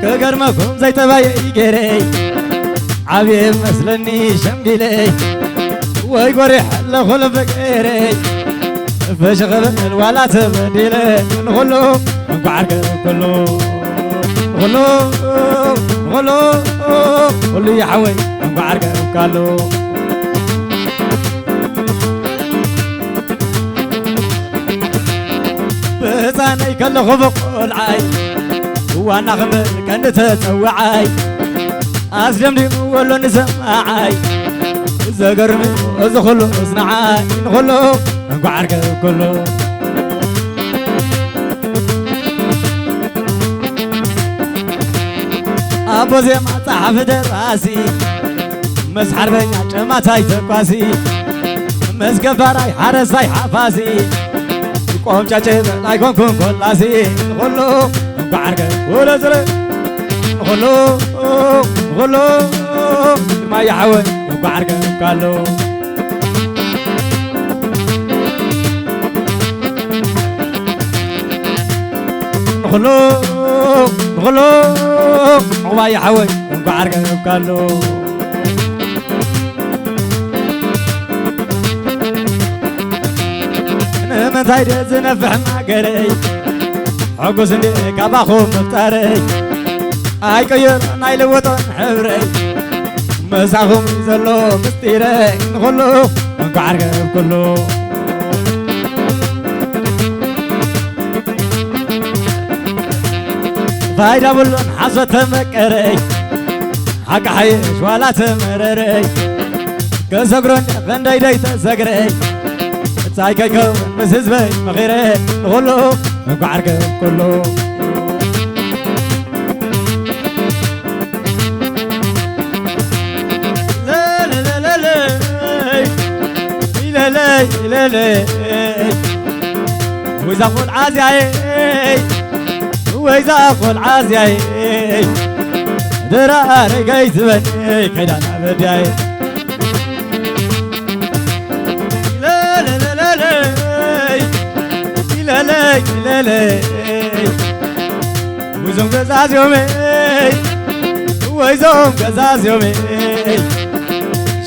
كقرمكم زي تبايع يقري عبيب مثلني شمقلي ويقري حل خلف قيري فشغل ولا تبديلي نغلو نقعرك كله غلو غلو غلو يا حوي نقعرك كله بزاني كله خبق العاي وانا خمر كان تتوعاي أسلمني ولو نسمعاي زقرمي وزخلو صنعاي نغلو نقعرك كله أبو زي ما صحف دراسي مسحر بينا جمعتاي تقاسي مسكفراي حرساي حفاسي قوم جاجي لا يكونكم كلاسي نغلو نقعرك ولا زري غلو غلو ما يحاول نقعرك قالو غلو غلو ما يحاول نقعرك قالو انا من زايد زنفح ما قري عقوز اللي كاباخو مفتري اي كير ناي لوطن حبري مساخم يزلو مستيري نغلو نقعرك كله فايدة بلون حصوة مكري حق حيش ولا تمرري كسقرون غندي دي تسقري تسايكي كون مسزبي مغيري نغلو نقعرك كله لا لا وإذا قول عازي وإذا قول عازي دراري قيس بني كيدا نعبد ياي لا لا لا لا لا لا لا لا وإذا قزاز يومي وإذا قزاز يومي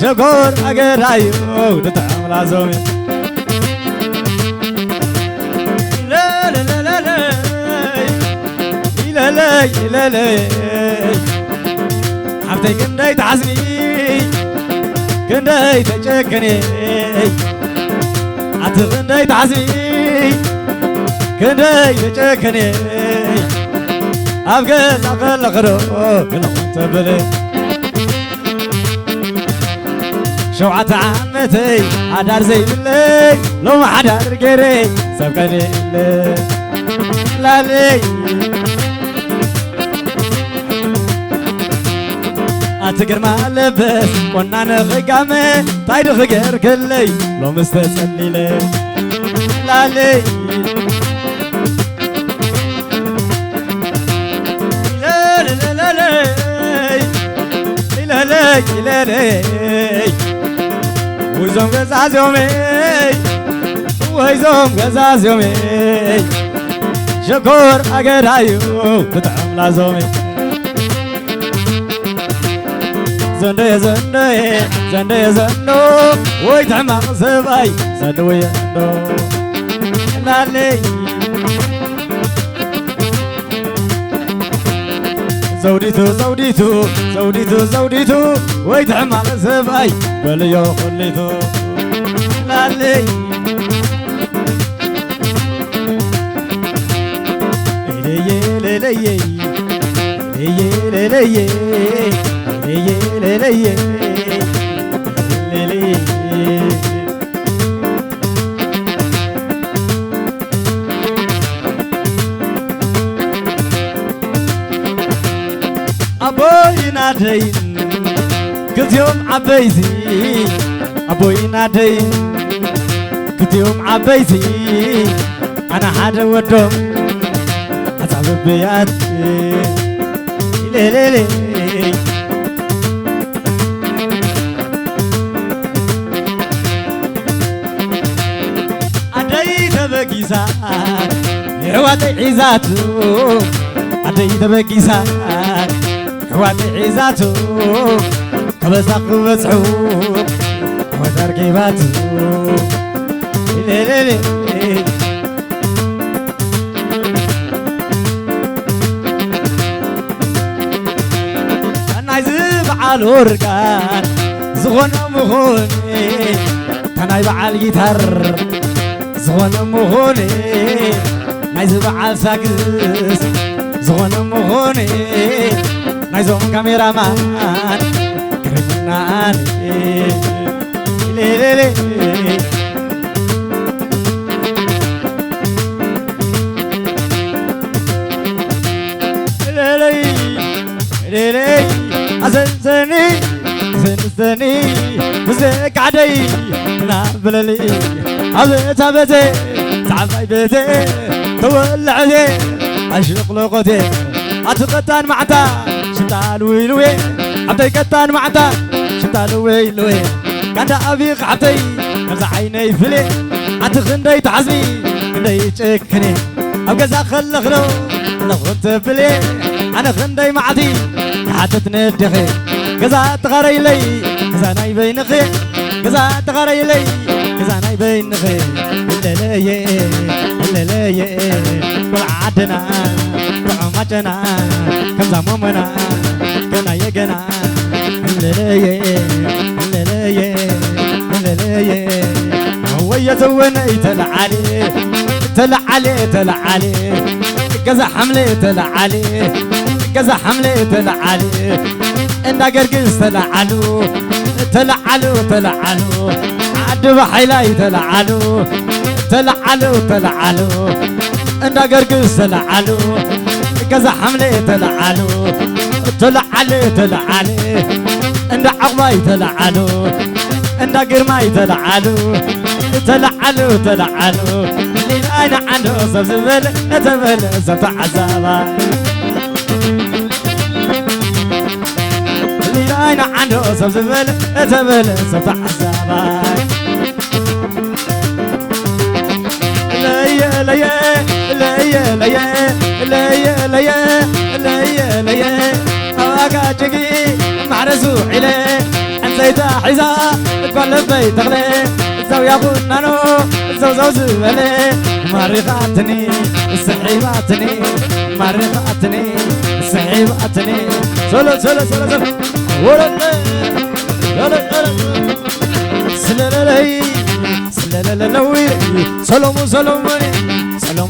شكور أقر عيو نتعامل عزومي لا لا لا لا لا لا لا لا حفتي كندي تعزني كندي تشكني عطر كندي تعزني كندي تشكني أبقى أقل أقرأ كنا منتبلي شوعة عمتي حدار زي اللي لو ما حدار غيري سبقني اللي لا لي أتقر ما لبس قلنا نغقامي تايد غير كلي لو مستسلي لي لا لي لا لا لا لا لا لا لا ويزوم قزاز يومي ويزوم قزاز يومي شكور أقر عيو بتعم لازومي زندي زندي زندي زندو ويتعم سباي زندو يندو لالي زوديتو زوديتو زوديتو زوديتو ويتعم سباي بليو خليتو لالي ليلي ليلي ليلي ليلي ليلي ليلي ليلي أبوي نادين كل يوم عبيزي أبوي نادين كل يوم عبيزي أنا حدا ودوم أتعب بياتي ليلي أدي تبقي ساعة يعواتي عزاتو عدي تبكيسا حواتي عزاتو كبساق بسحو وتركيباتو ليلي أنا زب على الورقان زغن مخوني تناي بعال جيتار زغن مخوني نايزب على ساكس زغن مخوني نايزوم كاميرا مان كريمنا علي ليلي ليلي أزنزني زنزني بزيك عدي نابللي أبيت أبتي تعبي بيتي تولع ذي أشرق لقتي أتقطان معتا شتال ويلوي عبتي قطان معتا شتال ويلوي كان أبيق عبتي نزع عيني فلي أتخندي تعزمي كندي تشكني أبقى خلخلو لغنت فلي أنا خندي معتي حتى تندخي كذا تغري لي كذا ناي بين خي كذا تغري لي كذا ناي بين خي الليلي والعدنا وعمتنا كم زممنا كنا يجنا الليلي هو يزوني تلعلي كذا حملي تلعلي كذا حملي تلعلي إن قرقز تلعلو عد بحيلاي تلعلو إن قرقز تلعلو كذا حملي تلعلي إن عقباي تلعلو إن قرماي تلعلو اللي أنا عنده زبزبل نتبل زبط عزابا أنا عنده زبزبل أتبل سبع الزمان ليا ليا ليا ليا ليا ليا ليا ليا أواقع جقي معرزو عليه عن زيتا حيزا تقول بيت غلي زو يابون نانو زو زبلي مريقاتني السحيباتني مريقاتني السحيباتني سولو سلالي سلالي سلام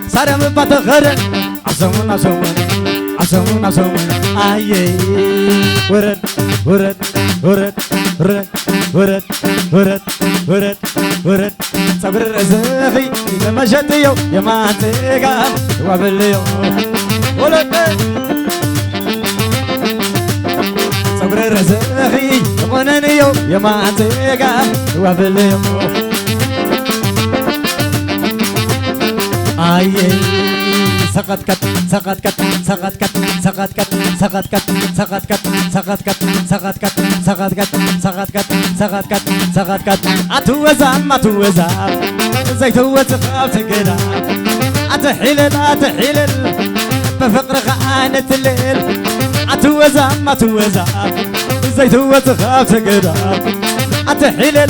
سلام باتخر عصمون آيه ورد صبر رزقي لما شتيو يا ما تيقال وابليو ولد صبر رزقي قننيو يا ما تيقال وابليو آيه سقط كت أتوزام زيت وتخاف تقدر أتحيل بفقر خانة الليل أتوزام زيت وتخاف تقدر أتحيل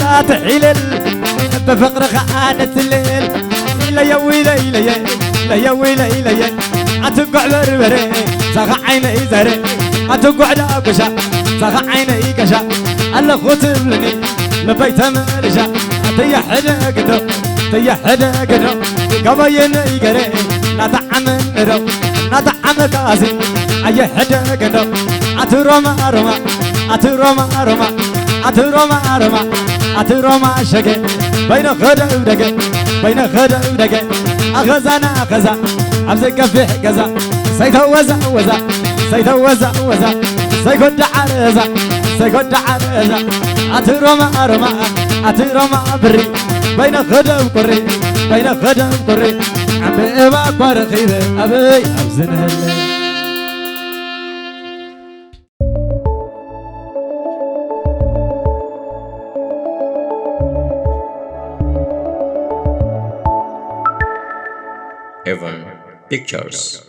بفقر خانة الليل لا ويلي أتقع بربري ساق عيني زري أتقع داقشا ساق عيني قشا ألا خطب لني لبيت مرشا تيا حدا قدو قباين يقري لا تعم كاسي أي حدا قدو أتروما شكي بين خدا ودقي أخزانا أمسك في حقزا سيتوزا سيكون عرزا أتروما بري بين خدا وقري عم إبا قرخيبه أبي أبزنه اللي Pictures.